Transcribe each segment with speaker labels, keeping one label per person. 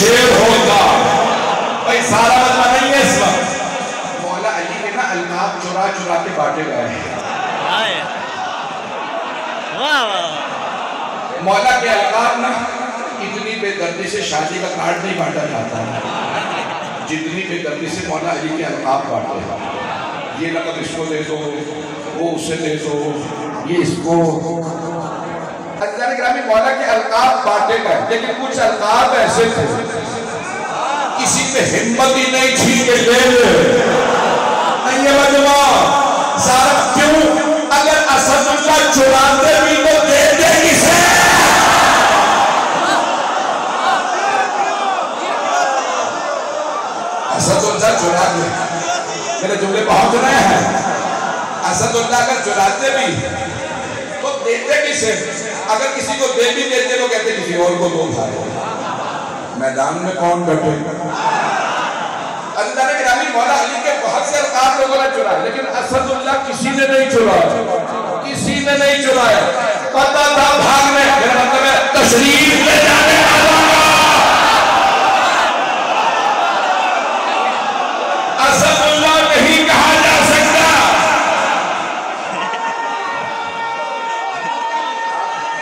Speaker 1: شیر ہوتا. بھائی سارا مطلب نہیں ہے اس وقت. مولا علی کے نا القاب چرا چرا کے بانٹے گئے ہیں. مولا کے القاب نا اتنی بے دردی سے شادی کا کارڈ نہیں بانٹا جاتا ہے جتنی بے دردی سے مولا علی کے القاب بانٹے ہیں. یہ لقب اس کو دے دو, وہ اسے دے دو, یہ اس کو. عزیزان گرامی مولا کے القاب بانٹے گئے, لیکن کچھ القاب ایسے تھے کسی پہ ہمت ہی نہیں تھی کہ لے لے. نہیں ہے مجمع سارا کیوں؟ اگر اسد اللہ چراتے بھی تو دے دے کسے؟ اسد اللہ چرا دے. میرے جملے بہت رہے ہیں. اسد اللہ اگر چراتے بھی تو دیتے کسے؟ اگر کسی کو دے بھی دیتے تو کہتے کسی اور کو دو بھائی. میدان میں کون بیٹھے؟ عزیزان گرامی مولا علی کے بہت سے القاب لوگوں نے چرائے, لیکن اسد اللہ کسی نے نہیں چرایا, کسی نے نہیں چرایا. پتہ تھا بھاگنے, میرا مطلب ہے تشریف لے جانے والا. اسد اللہ نہیں کہا جا سکتا.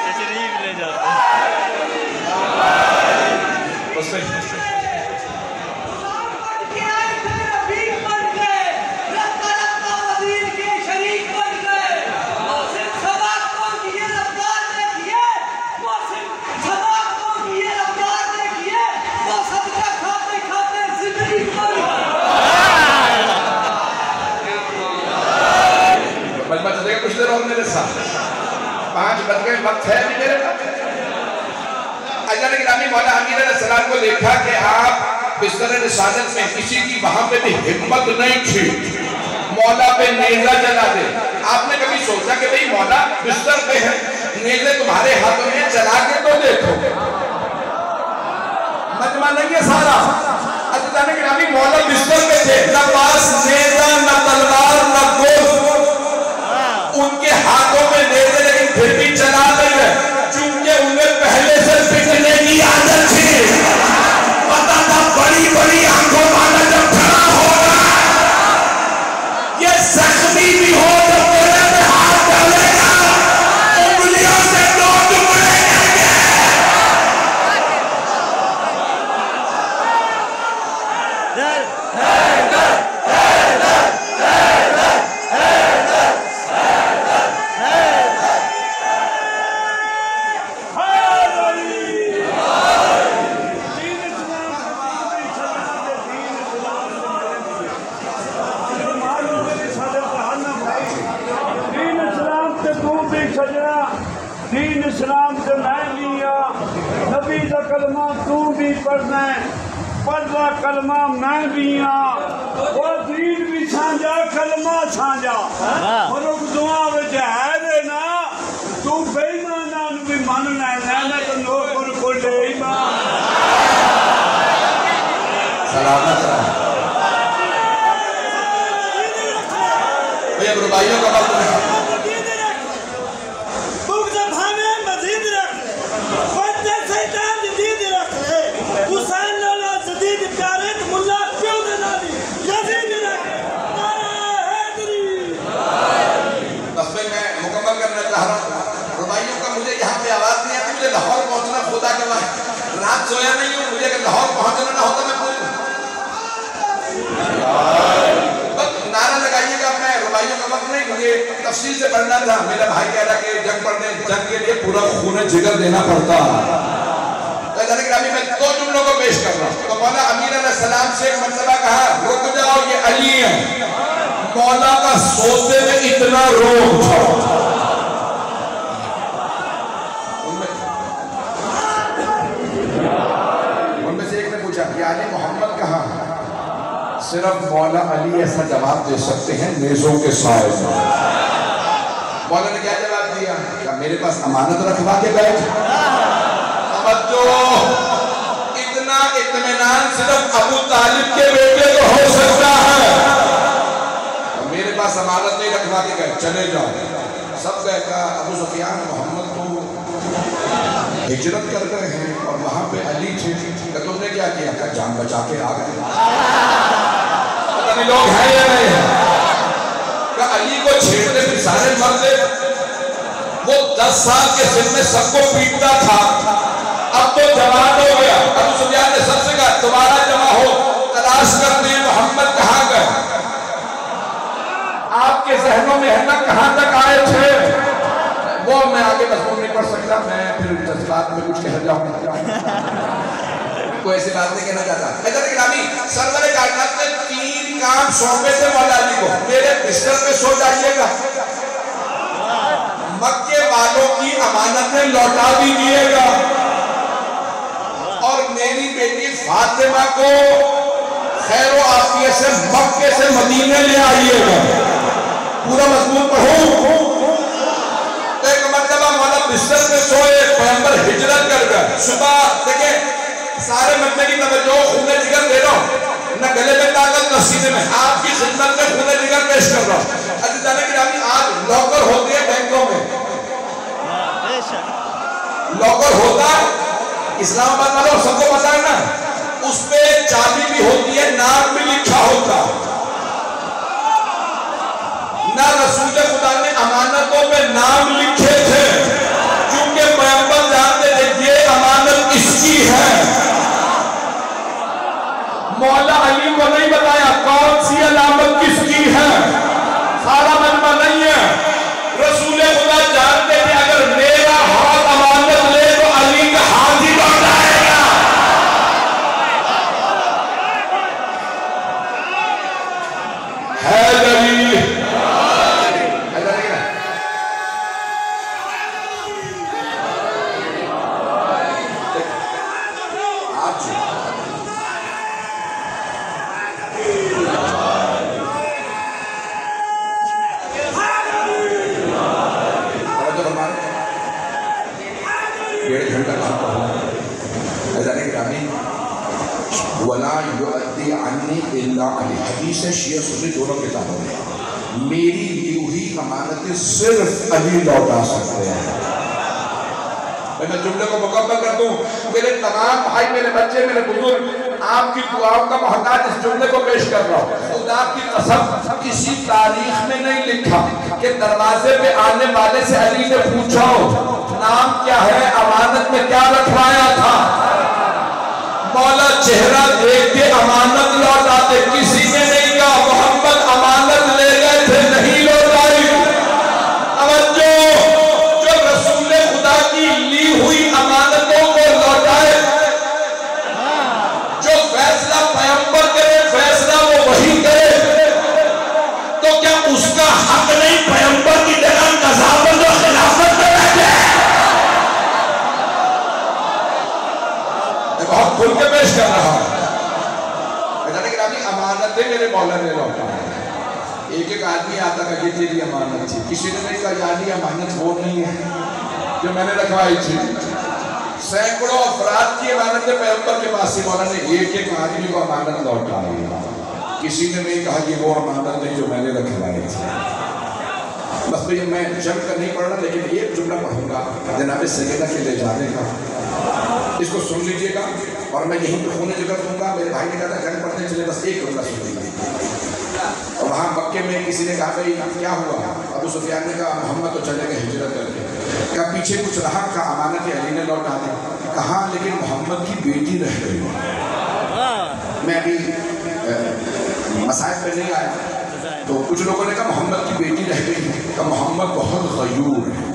Speaker 2: تشریف لے جاتا
Speaker 1: کچھ دیر اور میرے ساتھ 5 بج گئے, وقت ہے بھی میرے پاس. عزیزان گرامی مولا امیر علیہ السلام کو دیکھا کہ آپ بستر رسالت میں کسی کی وہاں پہ بھی ہمت نہیں تھی مولا پہ نیزہ چلا دے. آپ نے کبھی سوچا کہ بھئی مولا بستر پہ ہے, نیزے تمہارے ہاتھوں میں, چلا کے تو دیکھو. مجمع نہیں ہے سارا. عزیزان گرامی مولا بستر پہ تھے, نہ پاس نیزہ, نہ تلوار, نہ گوز. ان کے ہاتھوں میں نیزے, لیکن پھر بھی چلا دے چونکہ انہیں پہلے سے پٹنے کی عادت تھی. پتہ تھا بڑی بڑی آنکھوں والا جب کھڑا ہوگا یہ زخمی بھی ہو تو میرے میں ہاتھ ڈالے گا, انگلیوں سے 2 ٹکڑے کر کے.
Speaker 3: دین اسلام سے میں لیا, نبی کا کلمہ تو بھی پڑھنا ہے, پڑھنا کلمہ میں بھی ہاں, وہ دین بھی سانجا کلمہ سانجا. اور دعا وچ ہے دے نا تو بے ایماناں بھی مننا ہے نا تو نوکر کو لے ایمان.
Speaker 1: سلامت رہا بھئی. اب ربائیوں کا وقت ہے. ربائیوں کا مجھے یہاں پہ آواز نہیں آتی, مجھے لاہور پہنچنا خدا کے وقت, رات سویا نہیں ہوں, مجھے اگر لاہور پہنچنا نہ ہوتا میں پوچھوں. نعرہ لگائیے گا. میں ربائیوں کا وقت نہیں, مجھے تفصیل سے پڑھنا تھا. میرا بھائی کہہ رہا کہ جنگ پڑھنے, جنگ کے لیے پورا خون جگر دینا پڑتا. عزیزان گرامی میں 2 جملوں کو پیش کر رہا ہوں. تو مولا امیر علیہ السلام سے ایک مرتبہ کہا رک جاؤ یہ علی ہیں. مولا کا سوتے میں اتنا روح تھا. ان میں سے ایک نے پوچھا کہ آل محمد کہاں؟ صرف مولا علی ایسا جواب دے سکتے ہیں نیزوں کے سائے میں. مولا نے کیا جواب دیا کہ میرے پاس امانت رکھوا کے بیٹھ. اتنا اطمینان صرف ابو طالب کے بیٹے کو ہو سکتا ہے. میرے پاس امانت نہیں رکھوا کے گئے, چلے جاؤ. سب گئے کہا ابو سفیان محمد تو ہجرت کر گئے ہیں اور وہاں پہ علی تھے کہ تم نے کیا کیا؟ کہ جان بچا کے آ گئے. پتہ نہیں لوگ ہیں یا نہیں ہیں کہ علی کو چھیڑتے پھر سارے مرتے. وہ 10 سال کے سن میں سب کو پیٹتا تھا، اب تو جوان ہو گیا. ابو سفیان نے سب سے کہا دوبارہ جمع ہو، تلاش کرتے ہیں محمد کہاں گئے. آپ کے ذہنوں میں ہے نا کہاں تک آئے تھے. وہ میں آگے مضمون نہیں پڑھ سکتا، میں پھر جذبات میں کچھ کہہ جاؤں گا. کوئی ایسی بات نہیں کہنا چاہتا. حضرت گرامی سرور کائنات نے 3 کام سونپے تھے مولا علی کو. میرے بستر پہ سو جائیے گا، مکے والوں کی امانتیں لوٹا دیجیے گا، اور میری بیٹی فاطمہ کو خیر و عافیت سے مکے سے مدینے لے آئیے گا. پورا مضمون پڑھوں. ایک مرتبہ مولا بستر میں سوئے، پیغمبر ہجرت کر گئے. صبح دیکھیں سارے مجمع کی توجہ، خون جگر دے رہا ہوں، نہ گلے میں طاقت نہ سینے میں، آپ کی خدمت میں خون جگر پیش کر رہا ہوں. عزیزان گرامی آج لاکر ہوتے ہیں بینکوں میں، لاکر ہوتا ہے اسلام آباد والوں سب کو پتہ ہے نا، اس پہ چابی بھی ہوتی ہے، نام بھی لکھا ہوتا. نہ رسول خدا نے امانتوں پہ نام لکھے تھے، کیونکہ پیغمبر جانتے تھے یہ امانت کس کی ہے. مولا علی کو نہیں بتایا کون سی علامت کس کی ہے، سارا مجمع نہیں ہے. رسول خدا جانتے تھے اگر میرا ہاتھ امانت لے تو علی کا ہاتھ ہی لوٹ آئے گا. حیدری حدیث ہے شیعہ سنی دونوں کتابوں میں، میری لی ہوئی امانتیں صرف علی لوٹا سکتے ہیں. میں جملے کو مکمل کر دوں. میرے تمام بھائی، میرے بچے، میرے بزرگ، آپ کی دعاؤں کا محتاج اس جملے کو پیش کر رہا ہوں. خدا کی قسم کسی تاریخ میں نہیں لکھا کہ دروازے پہ آنے والے سے علی نے پوچھا نام کیا ہے، امانت میں کیا رکھوایا تھا. مولا چہرہ دیکھ کے امانت لوٹاتے. کسی نے نہیں کہا محمد امانت لے گئے تھے نہیں لوٹائی. توجہ، جو رسول خدا کی لی ہوئی امانتوں کو لوٹائے، جو فیصلہ پیغمبر کرے، فیصلہ وہ وہی کرے، تو کیا اس کا حق نہیں پیغمبر کی جگہ قضاوت و خلافت میں بیٹھے؟ بہت کھل کے پیش کر رہا ہوں. امانتیں میرے مولا نے لوٹا. ایک ایک آدمی آتا کہ یہ تیری امانت تھی. کسی نے نہیں کہا یعنی امانت وہ نہیں ہے جو میں نے رکھوائی تھی. سینکڑوں افراد کی امانتیں پیغمبر کے پاس سے مولا نے ایک ایک آدمی کو امانت لوٹائی. کسی نے نہیں کہا یہ وہ امانت نہیں جو میں نے رکھوائی تھی. بس تو یہ میں جنگ کا نہیں پڑھ رہا، لیکن ایک جملہ پڑھوں گا جناب سیدہ کے لے جانے کا. اس کو سن لیجئے گا اور میں یہیں پہ خون جگر دوں گا. میرے بھائی نے کہا تھا جنگ پڑھنے چلے، بس ایک جملہ سن لیجئے. اور وہاں مکے میں کسی نے کہا بھائی کیا ہوا؟ ابو سفیان نے کہا محمد تو چلے گئے ہجرت کر کے. کہا پیچھے کچھ رہا؟ کہا امانت علی نے لوٹا دی. کہا لیکن محمد کی بیٹی رہ گئی. میں ابھی مسائل پہ نہیں آیا تو کچھ لوگوں نے کہا محمد کی بیٹی رہ گئی. کہا محمد بہت غیور ہے،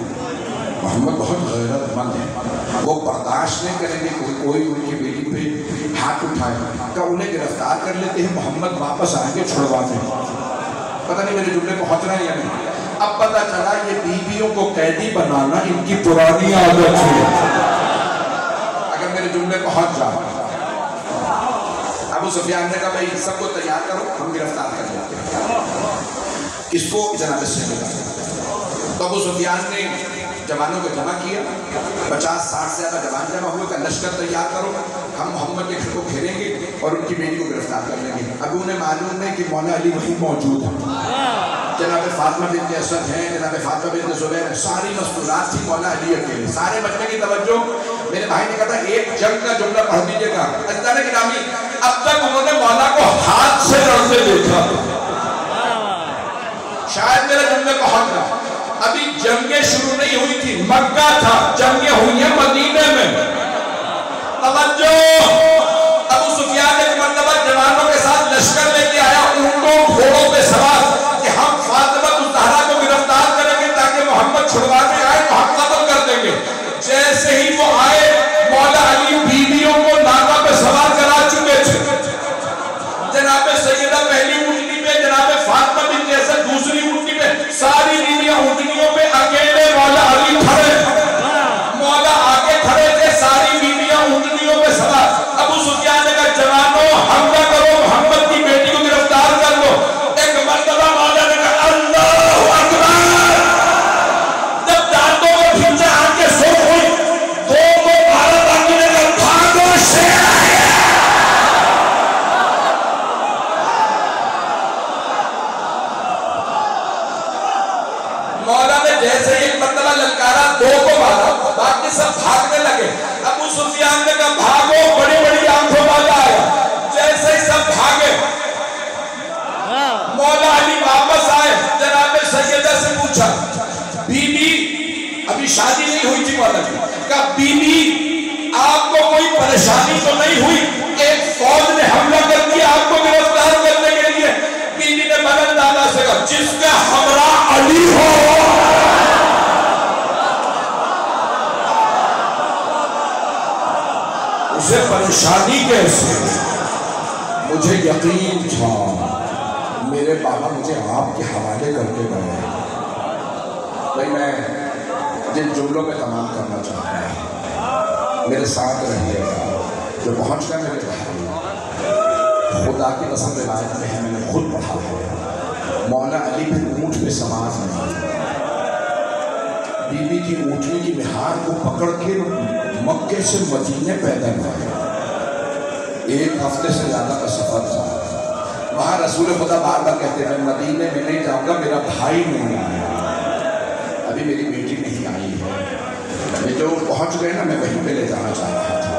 Speaker 1: محمد بہت غیرت مند ہے، وہ برداشت نہیں کریں گے کوئی ان کی بیٹی پہ ہاتھ اٹھائے. کہ انہیں گرفتار کر لیتے ہیں، محمد واپس آئیں گے چھڑوا دیں. پتہ نہیں میرے جملے پہنچ رہے ہیں یا نہیں. اب پتہ چلا یہ بیویوں کو قیدی بنانا ان کی پرانی عادت ہے. اگر میرے جملے پہنچ جائے. ابو سفیان نے کہا بھائی سب کو تیار کرو، ہم گرفتار کر لیتے ہیں. اس کو جناب سے تو ابو سفیان نے جوانوں کو جمع کیا. 50-60 سے زیادہ جوان جمع ہوئے کہ لشکر تیار کرو، ہم محمد کے گھر کو گھیریں گے اور ان کی بیٹی کو گرفتار کر لیں گے. اب انہیں معلوم ہے کہ مولا علی وہیں موجود ہے. جناب فاطمہ بنت اسد ہیں، جناب فاطمہ بنت زبیر ہیں، ساری مستورات تھی مولا علی اکیلے. سارے بچے کی توجہ. میرے بھائی نے کہا تھا ایک جنگ کا جملہ پڑھ دیجئے گا عزیزان گرامی، اب تک انہوں نے مولا کو ہاتھ سے لڑتے دیکھا، شاید میرے جملے کو حق تھا، ابھی جنگیں شروع نہیں ہوئی تھی، مکہ تھا، جنگیں ہوئی ہیں مدینے میں۔ توجہ، ابو سفیان ایک مرتبہ جوانوں کے ساتھ لشکر لے کے آیا، اونٹوں گھوڑوں پہ سوار، کہ ہم فاطمہ الزہرا کو گرفتار کریں گے تاکہ محمد چھڑوانے آئے تو ہم قتل کر دیں گے۔ جیسے ہی وہ آئے، مولا علی بیویوں کو ناکہ پہ سوار کرا چکے تھے، جناب سیدہ پہلی اونٹنی پہ، جناب فاطمہ بن جیسے دوسری اونٹنی پہ، ساری بیویاں اونٹنیوں پہ، اکیلے مولا علی کھڑے، مولا آگے کھڑے تھے، ساری بیویاں اونٹنیوں پہ سوار۔ ابو سفیان نے کہا جوانوں حملہ کرو، محمد کی بیٹی کو گرفتار کر لو۔ ایک مرتبہ مولا نے کہا اللہ اکبر، جب دانتوں کو کھینچا آنکھیں سوکھ ہوئی، دو کو مارا، باقی نے کہا بھاگو شیر آیا۔ مولا نے جیسے ایک مرتبہ للکارا، دو کو مارا، باقی سب بھاگنے لگے۔ ابو سفیان نے کہا بھاگو، بڑی بڑی آنکھوں والا آیا، جیسے ہی سب بھاگے، مولا علی واپس آئے، جناب سیدہ سے پوچھا بی بی، ابھی شادی نہیں ہوئی تھی مولا کی، کہا بی بی آپ کو کوئی پریشانی تو نہیں ہوئی؟ ایک فوج نے حملہ کر دیا آپ کو گرفتار کرنے کے لیے۔ بی بی نے بلند دادا سے کہا جس کا ہمراہ علی ہو، اسے پریشانی کیسے؟ مجھے یقین تھا میرے بابا مجھے آپ کے حوالے کر کے گئے۔ بھائی میں جن جملوں میں تمام کرنا چاہتا ہوں، میرے ساتھ رہیے گا، جو پہنچ گئے میرے بھائی، خدا کی قسم روایت میں ہے، میں نے خود پڑھا ہے، مولا علی پھر اونٹ پہ سوار نہیں، بی بی کی اونٹنی کی مہار کو پکڑ کے مکے سے مدینے پیدل گئے، ایک ہفتے سے زیادہ کا سفر تھا۔ وہاں رسول خدا بار بار کہتے ہیں مدینے میں نہیں جاؤں گا، میرا بھائی نہیں آیا، ابھی میری بیٹی نہیں آئی ہے۔ میں جو پہنچ گئے نا، میں وہیں پہ لے جانا چاہ رہا تھا۔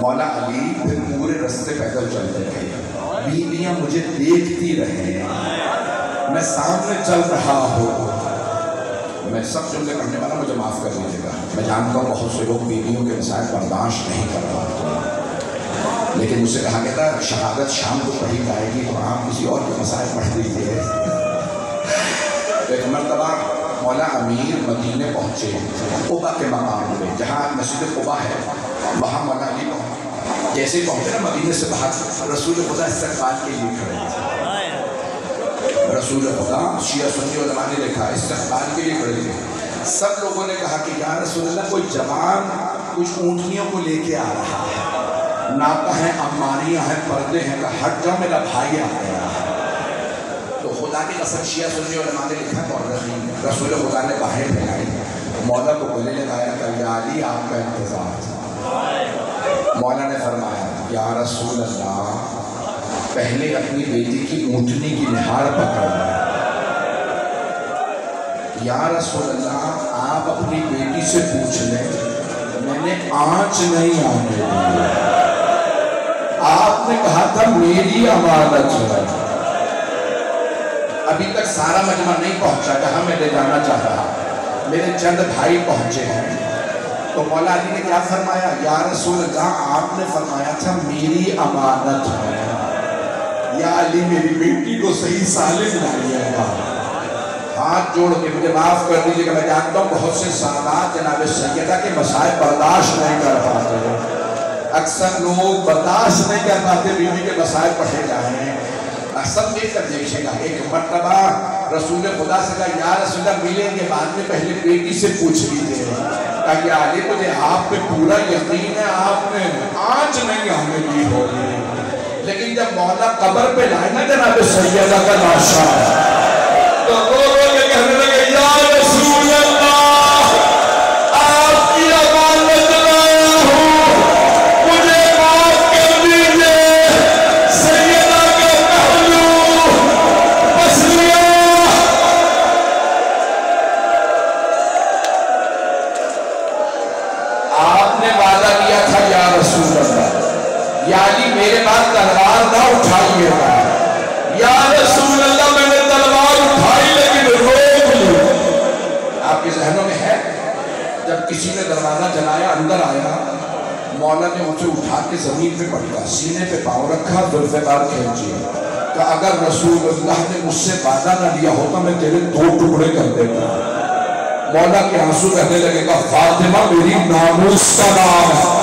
Speaker 1: مولا علی پھر پورے رستے پیدل چلتے گئے، بیویاں مجھے دیکھتی رہے، میں سامنے چل رہا ہوں۔ میں سب جملے کرنے والا، مجھے معاف کر دیجیے گا، میں جانتا ہوں بہت سے لوگ بیویوں کے مسائل برداشت نہیں کر پاتے، لیکن مجھ سے کہا گیا تھا شہادت شام کو پڑھی جائے گی تو آپ کسی اور کے مسائل پڑھ دیجیے۔ ایک مرتبہ مولا امیر مدینے پہنچے، قبا کے مقام پہ، جہاں مسجد قبا ہے، وہاں مولا علی پہنچے۔ جیسے ہی پہنچے نا، مدینے سے باہر رسول خدا استقبال کے لیے کھڑے تھے۔ رسول خدا شیعہ سنی علماء نے لکھا استقبال کے لیے کھڑے تھے۔ سب لوگوں نے کہا کہ یا رسول اللہ، کوئی جوان کچھ اونٹنیوں کو لے کے آ رہا ہے، ناکہ ہیں، اماریاں ہیں، پردے ہیں، کہ ہٹ جاؤ میرا بھائی آ گیا ہے۔ تو خدا کی قسم شیعہ سنی علماء نے لکھا مورخین، رسول خدا نے باہر پھیلائی، مولا کو گلے لگایا کہ یا علی آپ کا انتظار تھا۔ مولا نے فرمایا یا رسول اللہ، پہلے اپنی بیٹی کی اونٹنی کی نہار پکڑ لیں۔ یا رسول اللہ، آپ اپنی بیٹی سے پوچھ لیں، میں نے آنچ نہیں آنے دی، آپ نے کہا تھا میری امانت ہے۔ ابھی تک سارا مجمع نہیں پہنچا، کہاں میں لے جانا چاہ رہا، میرے چند بھائی پہنچے ہیں۔ تو مولا علی نے کیا فرمایا؟ یا رسول اللہ، آپ نے فرمایا تھا میری امانت ہے، یا علی میری بیٹی کو صحیح سالم لائیے گا۔ ہاتھ جوڑ کے مجھے معاف کر دیجیے گا، میں جانتا ہوں بہت سے سادات جناب سیدہ کے مسائل برداشت نہیں کر پاتے، اکثر لوگ برداشت نہیں کر پاتے بیوی کے مسائل پڑھے جائیں۔ سب دیکھ کر دیکھیے گا، ایک مرتبہ رسول خدا سے کہا یا رسول اللہ ملیں گے بعد میں، پہلے بیٹی سے پوچھ لیجیے کہ یا علی مجھے آپ پہ پورا یقین ہے آپ نے آنچ نہیں آنے دی ہوگی۔ لیکن جب مولا قبر پہ لائے نا جناب سیدہ کا لاشا، تو رو رو کے کہنے لگے یا رسول اللہ، آپ کی امانت لایا ہوں، مجھے معاف کر دیجیے، سیدہ کا پہلو بس لیا۔ یعنی میرے بعد تلوار نہ اٹھائیے گا۔ یا رسول اللہ میں نے تلوار اٹھائی لیکن روک لی۔ آپ کے ذہنوں میں ہے جب کسی نے دروازہ جلایا اندر آیا، مولا نے اسے اٹھا کے زمین پہ پٹکا، سینے پہ پاؤں رکھا، ذوالفقار کھینچی کہ اگر رسول اللہ نے مجھ سے وعدہ نہ لیا ہوتا میں تیرے 2 ٹکڑے کر دیتا۔ مولا کے آنسو کہنے لگے گا فاطمہ میری ناموس کا نام ہے،